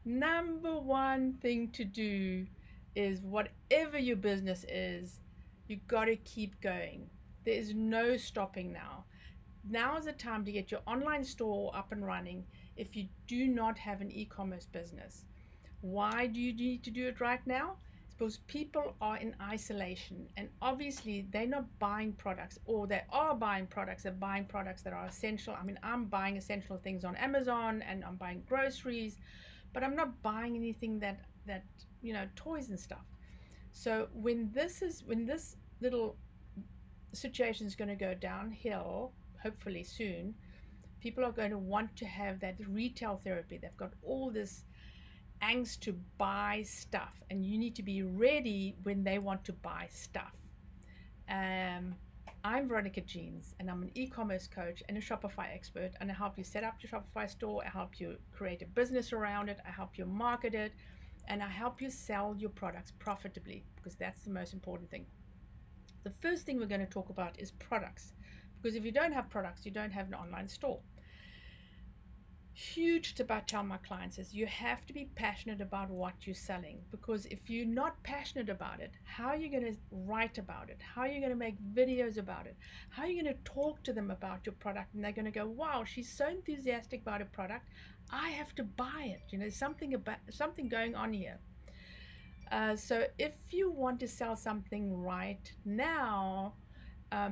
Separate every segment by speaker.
Speaker 1: Number one thing to do is whatever your business is, you got to keep going. There is no stopping now. Now is the time to get your online store up and running if you do not have an e-commerce business. Why do you need to do it right now? It's because people are in isolation and obviously they're not buying products, or they are buying products, they're buying products that are essential. I mean, I'm buying essential things on Amazon and I'm buying groceries, but I'm not buying anything that toys and stuff. So when this little situation is going to go downhill, hopefully soon, people are going to want to have that retail therapy. They've got all this angst to buy stuff, and you need to be ready when they want to buy stuff. Um, I'm Veronica Jeans, and I'm an e-commerce coach and a Shopify expert, and I help you set up your Shopify store. I help you create a business around it. I help you market it, and I help you sell your products profitably, because that's the most important thing. The first thing we're going to talk about is products, because if you don't have products, you don't have an online store. Huge tip I tell my clients is you have to be passionate about what you're selling, because if you're not passionate about it, how are you going to write about it? How are you going to make videos about it? How are you going to talk to them about your product? And they're going to go, wow, she's so enthusiastic about a product, I have to buy it. Something going on here. So if you want to sell something right now,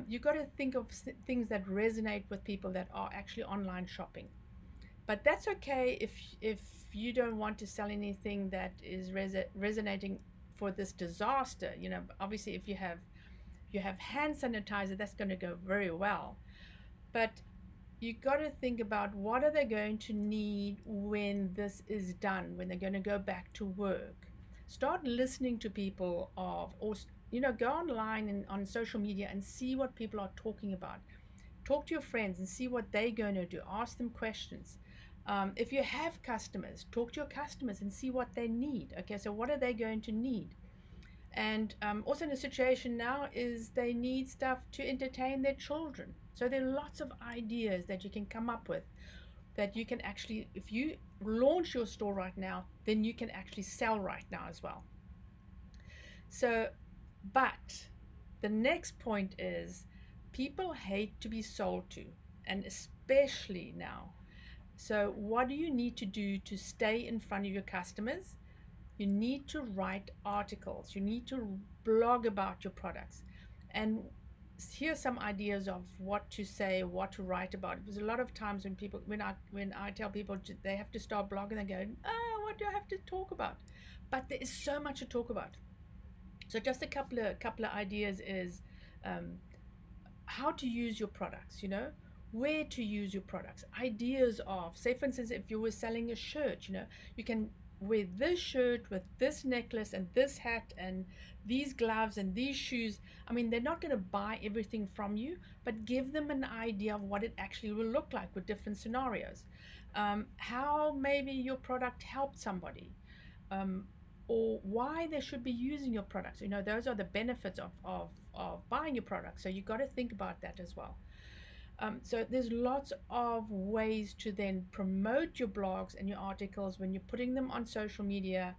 Speaker 1: you got to think of things that resonate with people that are actually online shopping. But that's okay if you don't want to sell anything that is resonating for this disaster. Obviously, if you have hand sanitizer, that's going to go very well. But you got to think about what are they going to need when this is done, when they're going to go back to work. Start listening to people or go online and on social media and see what people are talking about. Talk to your friends and see what they're going to do. Ask them questions. If you have customers, talk to your customers and see what they need. Okay, so what are they going to need? And also in the situation now is they need stuff to entertain their children. So there are lots of ideas that you can come up with that you can actually, if you launch your store right now, then you can actually sell right now as well. So, but the next point is people hate to be sold to, and especially now. So what do you need to do to stay in front of your customers? You need to write articles. You need to blog about your products. And here's some ideas of what to say, what to write about. Because a lot of times when I tell people they have to start blogging, they go, "Oh, what do I have to talk about?" But there is so much to talk about. So just a couple of ideas is um, how to use your products, where to use your products, ideas of, say for instance, if you were selling a shirt, you can wear this shirt with this necklace and this hat and these gloves and these shoes. I mean, they're not going to buy everything from you, but give them an idea of what it actually will look like with different scenarios. How maybe your product helped somebody, um, or why they should be using your products. Those are the benefits of buying your product. So you've got to think about that as well. So there's lots of ways to then promote your blogs and your articles when you're putting them on social media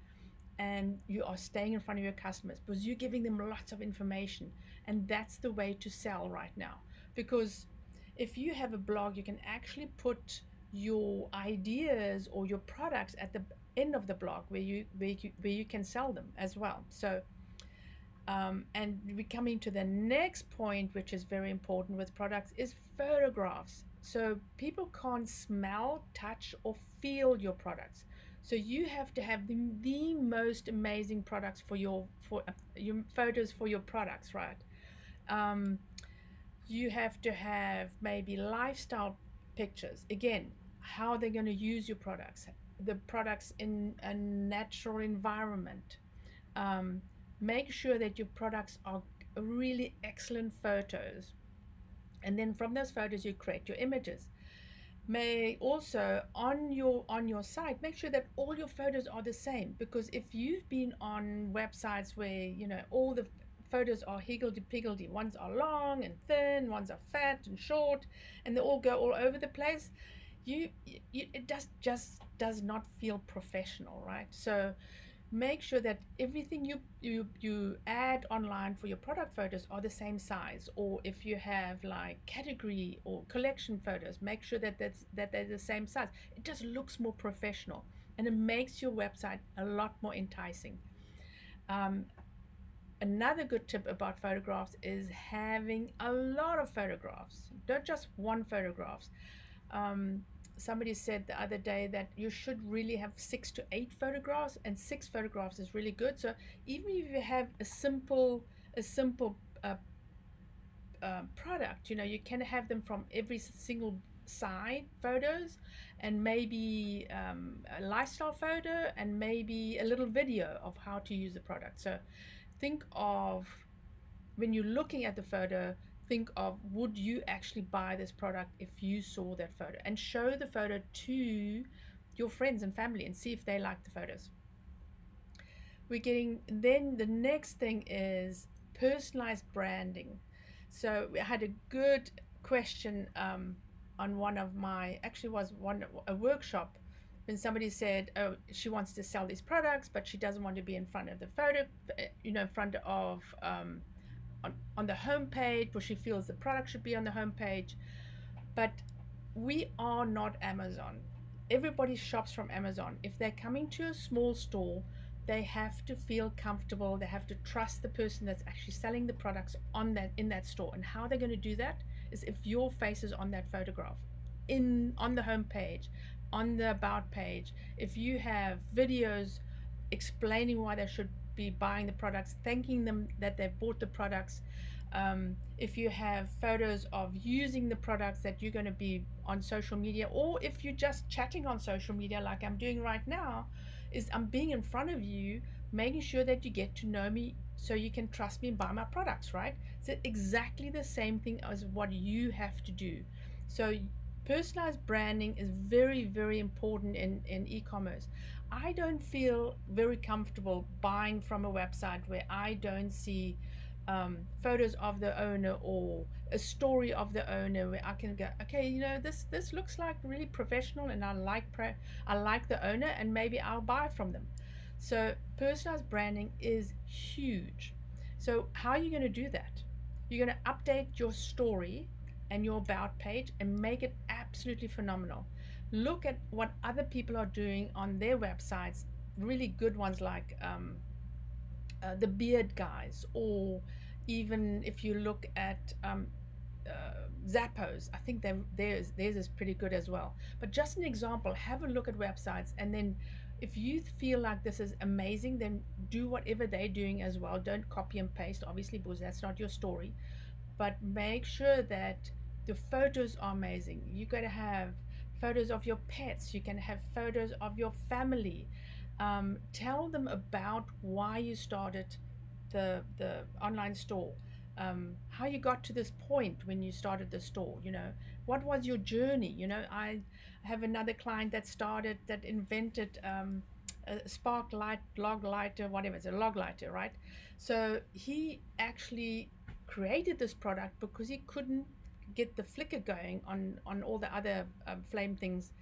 Speaker 1: and you are staying in front of your customers, because you're giving them lots of information. And that's the way to sell right now. Because if you have a blog, you can actually put your ideas or your products at the end of the blog where you can sell them as well. So and we're coming to the next point, which is very important with products, is photographs. So people can't smell, touch, or feel your products. So you have to have the most amazing products for your photos for your products, right? Um, you have to have maybe lifestyle pictures. Again, how they're going to use your products, the products in a natural environment. Um, Make sure that your products are really excellent photos, and then from those photos you create your images. May also on your site make sure that all your photos are the same, because if you've been on websites where all the photos are higgledy-piggledy, ones are long and thin, ones are fat and short, and they all go all over the place, it just does not feel professional, right? So make sure that everything you add online for your product photos are the same size, or if you have like category or collection photos, make sure that they're the same size. It just looks more professional, and it makes your website a lot more enticing. um, Another good tip about photographs is having a lot of photographs, not just one photographs. um, Somebody said the other day that you should really have 6 to 8 photographs, and 6 photographs is really good. So even if you have a simple product, you can have them from every single side photos, and maybe a lifestyle photo, and maybe a little video of how to use the product. So think of, when you're looking at the photo, think of, would you actually buy this product if you saw that photo, and show the photo to your friends and family and see if they like the photos. We're getting, then the next thing is personalized branding. So we had a good question on one of my, actually was one, a workshop, when somebody said, oh, she wants to sell these products, but she doesn't want to be in front of the photo, in front of on the home page, where she feels the product should be on the home page. But we are not Amazon. Everybody shops from Amazon. If they're coming to a small store, they have to feel comfortable. They have to trust the person that's actually selling the products in that store. And how they're going to do that is if your face is on that photograph, on the home page, on the about page. If you have videos explaining why they should be buying the products, thanking them that they've bought the products. If you have photos of using the products that you're going to be on social media, or if you're just chatting on social media like I'm doing right now, is I'm being in front of you, making sure that you get to know me so you can trust me and buy my products, right? So exactly the same thing as what you have to do. So personalized branding is very, very important in e-commerce. I don't feel very comfortable buying from a website where I don't see photos of the owner, or a story of the owner, where I can go, okay, this looks like really professional, and I like the owner, and maybe I'll buy from them. So personalized branding is huge. So how are you going to do that? You're going to update your story and your about page and make it absolutely phenomenal. Look at what other people are doing on their websites, really good ones, like the beard guys, or even if you look at Zappos, I think theirs is pretty good as well. But just an example, have a look at websites, and then if you feel like this is amazing, then do whatever they're doing as well. Don't copy and paste, obviously, because that's not your story. But make sure that the photos are amazing. You got to have photos of your pets. You can have photos of your family. Tell them about why you started the online store, how you got to this point when you started the store. What was your journey. I have another client that invented a spark light, log lighter, whatever. It's a log lighter, right? So he actually created this product because he couldn't get the flicker going on all the other flame things,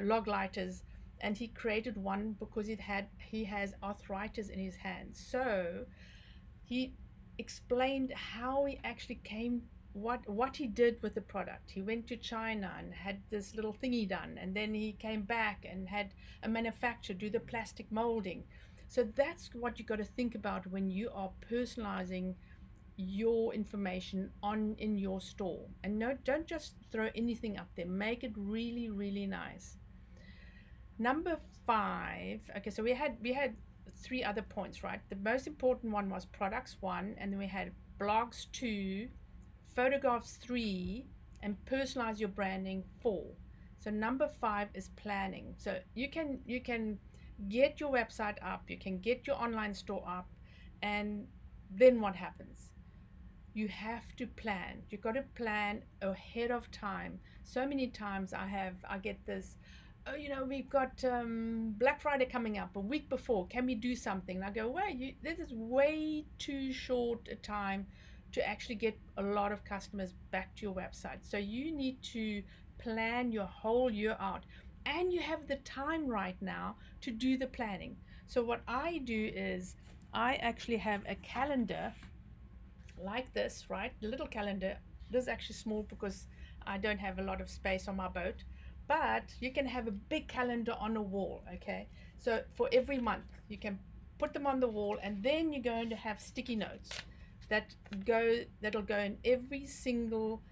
Speaker 1: log lighters. And he created one because he has arthritis in his hands. So he explained how he actually came, what he did with the product. He went to China and had this little thingy done, and then he came back and had a manufacturer do the plastic molding. So that's what you got to think about when you are personalizing your information in your store. And no, don't just throw anything up there. Make it really, really nice. Number 5. Okay, so we had 3 other points, right? The most important one was products 1, and then we had blogs 2, photographs 3, and personalize your branding 4. So number 5 is planning. So you can get your website up, you can get your online store up, and then what happens? You have to plan. You got to plan ahead of time. So many times I get this, oh, we've got Black Friday coming up a week before. Can we do something? And I go, well, this is way too short a time to actually get a lot of customers back to your website. So you need to plan your whole year out. and you have the time right now to do the planning. So what I do is I actually have a calendar like this, right? The little calendar. This is actually small because I don't have a lot of space on my boat, but you can have a big calendar on a wall, okay? So for every month, you can put them on the wall, and then you're going to have sticky notes that'll go in every single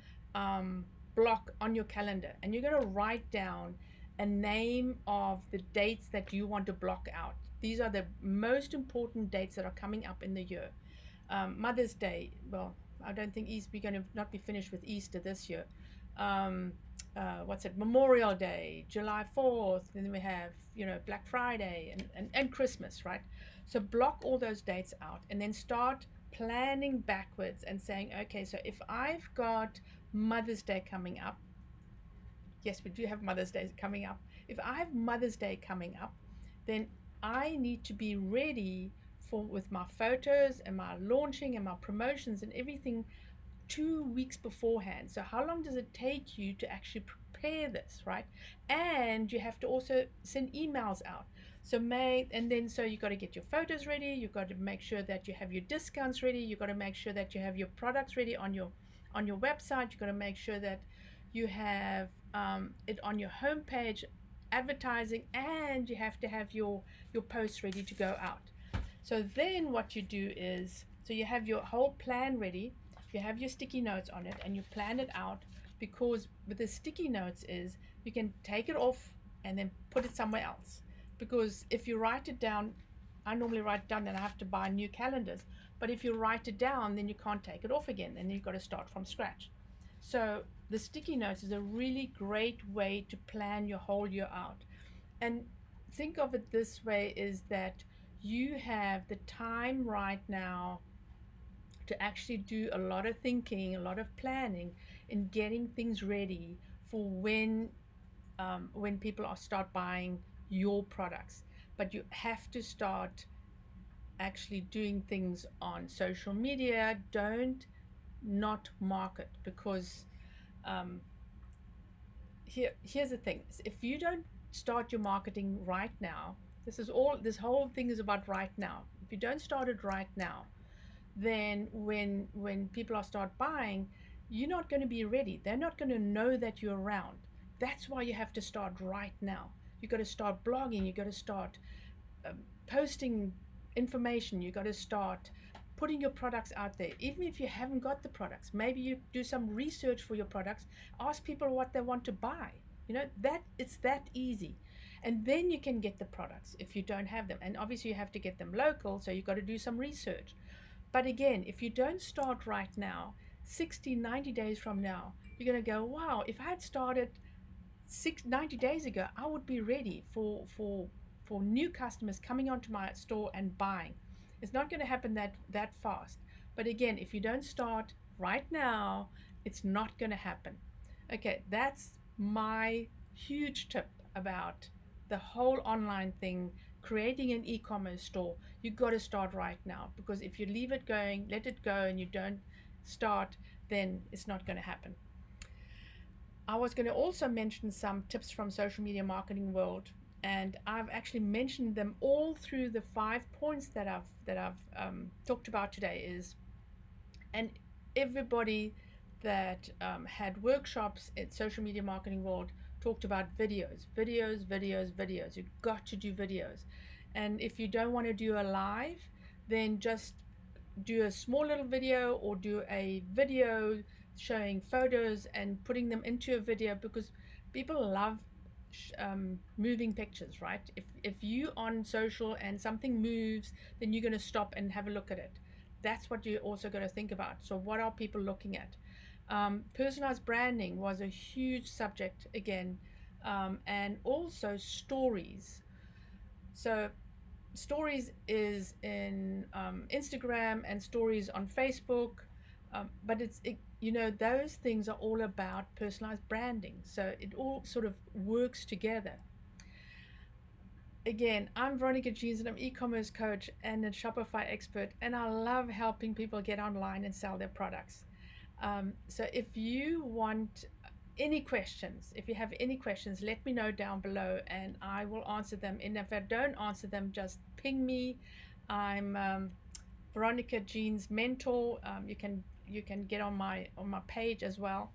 Speaker 1: block on your calendar, and you're going to write down a name of the dates that you want to block out. These are the most important dates that are coming up in the year. Mother's Day. Well, I don't think we're going to not be finished with Easter this year. Um, what's it? Memorial Day, July 4th. Then we have, Black Friday and Christmas, right? So block all those dates out and then start planning backwards and saying, okay, so if I've got Mother's Day coming up, yes, we do have Mother's Day coming up. If I have Mother's Day coming up, then I need to be ready with my photos and my launching and my promotions and everything 2 weeks beforehand. So how long does it take you to actually prepare this, right? And you have to also send emails out. So you got to get your photos ready. You've got to make sure that you have your discounts ready. You've got to make sure that you have your products ready on your website. You've got to make sure that you have it on your homepage, advertising, and you have to have your posts ready to go out. So then what you do is, so you have your whole plan ready, you have your sticky notes on it, and you plan it out, because with the sticky notes is you can take it off and then put it somewhere else. Because if you write it down, I normally write it down and I have to buy new calendars. But if you write it down, then you can't take it off again, and you've got to start from scratch. So the sticky notes is a really great way to plan your whole year out. And think of it this way, is that you have the time right now to actually do a lot of thinking, a lot of planning, in getting things ready for when people start buying your products. But you have to start actually doing things on social media. Don't not market, because here's the thing: if you don't start your marketing right now, this whole thing is about right now. If you don't start it right now, then when people start buying, you're not going to be ready. They're not going to know that you're around. That's why you have to start right now. You got to start blogging. You got to start posting information. You got to start putting your products out there. Even if you haven't got the products, maybe you do some research for your products. Ask people what they want to buy. That it's that easy. And then you can get the products if you don't have them. And obviously you have to get them local, so you've got to do some research. But again, if you don't start right now, 60, 90 days from now, you're going to go, wow, if I had started 90 days ago, I would be ready for new customers coming onto my store and buying. It's not going to happen that fast. But again, if you don't start right now, it's not going to happen. Okay, that's my huge tip about the whole online thing, creating an e-commerce store. You got to start right now, because if you leave it going, let it go, and you don't start, then it's not going to happen. I was going to also mention some tips from social media marketing world, and I've actually mentioned them all through the 5 points that I've talked about today. And everybody that had workshops at social media marketing world talked about videos. You've got to do videos. And if you don't want to do a live, then just do a small little video, or do a video showing photos and putting them into a video, because people love moving pictures, right? If you on social and something moves, then you're going to stop and have a look at it. That's what you also got to think about. So what are people looking at? Personalized branding was a huge subject again, and also stories. So stories is in Instagram, and stories on Facebook, but those things are all about personalized branding. So it all sort of works together. Again, I'm Veronica Jeans, and I'm e-commerce coach and a Shopify expert, and I love helping people get online and sell their products. So if you want any questions, if you have any questions, let me know down below and I will answer them. And if I don't answer them, just ping me. I'm Veronica Jean's mentor. You can get on my page as well.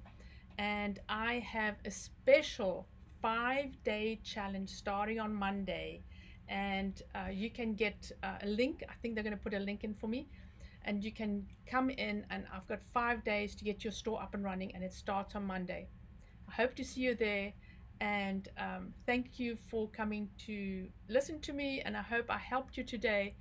Speaker 1: And I have a special 5-day challenge starting on Monday. And you can get a link. I think they're going to put a link in for me. And you can come in, and I've got 5 days to get your store up and running, and it starts on Monday. I hope to see you there. And thank you for coming to listen to me. And I hope I helped you today.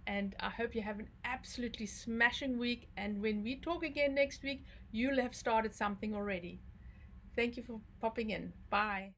Speaker 1: And I hope you have an absolutely smashing week. And when we talk again next week, you'll have started something already. Thank you for popping in. Bye.